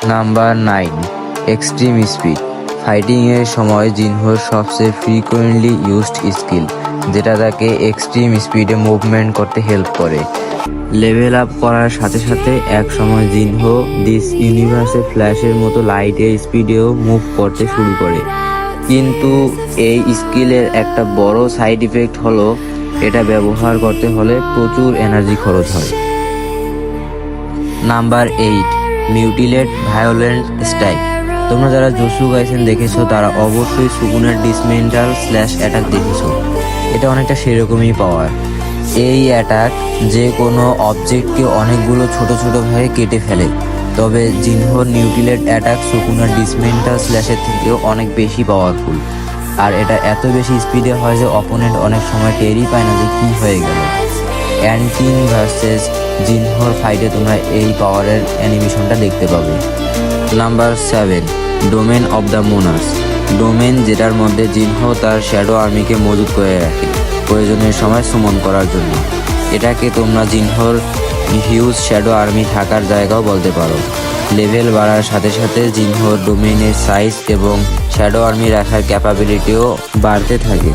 Number 9, extreme speed. ফাইটিংয়ের সময় জিনহোর সবচেয়ে frequently used skill, যেটা তাকে এক্সট্রিম স্পিডে মুভমেন্ট করতে হেল্প করে। লেভেল আপ করার সাথে সাথে এক সময় জিনহো দিস ইউনিভার্সে ফ্ল্যাশের মতো লাইটের স্পিডেও মুভ করতে শুরু করে। কিন্তু এই স্কিলের একটা বড় সাইড ইফেক্ট হলো এটা ব্যবহার করতে হলে প্রচুর এনার্জি খরচ হয়। Number 8, mutilate violent strike. তোমরা যারা জুজুৎসু কাইসেন দেখেছো তারা অবশ্যই সুকুনের ডিসমেন্টাল স্ল্যাশ অ্যাটাক দেখেছো। এটা অনেকটা সেরকমই পাওয়ার। এই অ্যাটাক যে কোনো অবজেক্টকে অনেকগুলো ছোট ছোট ভাগে কেটে ফেলে। তবে জিনহোর নিউটিলেট অ্যাটাক সুকুনের ডিসমেন্টাল স্ল্যাশের থেকেও অনেক বেশি পাওয়ারফুল। আর এটা এত বেশি স্পিডে হয় যে অপোনেন্ট অনেক সময় টেরই পায় না যে কি হয়ে গেল। অ্যান্টিন ভার্সেস জিনহোর ফাইটে তোমরা এই পাওয়ারের অ্যানিমেশনটা দেখতে পাবে। Number 7, domain of the monarchs. Domain যেটার মধ্যে জিনহো তার শ্যাডো আর্মিকে মজুত করে রাখে প্রয়োজনের সময় সুমন করার জন্য। এটাকে তোমরা জিনহোর হিউজ শ্যাডো আর্মি থাকার জায়গাও বলতে পারো। লেভেল বাড়ার সাথে সাথে জিনহোর ডোমেনের সাইজ এবং শ্যাডো আর্মি রাখার ক্যাপাবিলিটিও বাড়তে থাকে।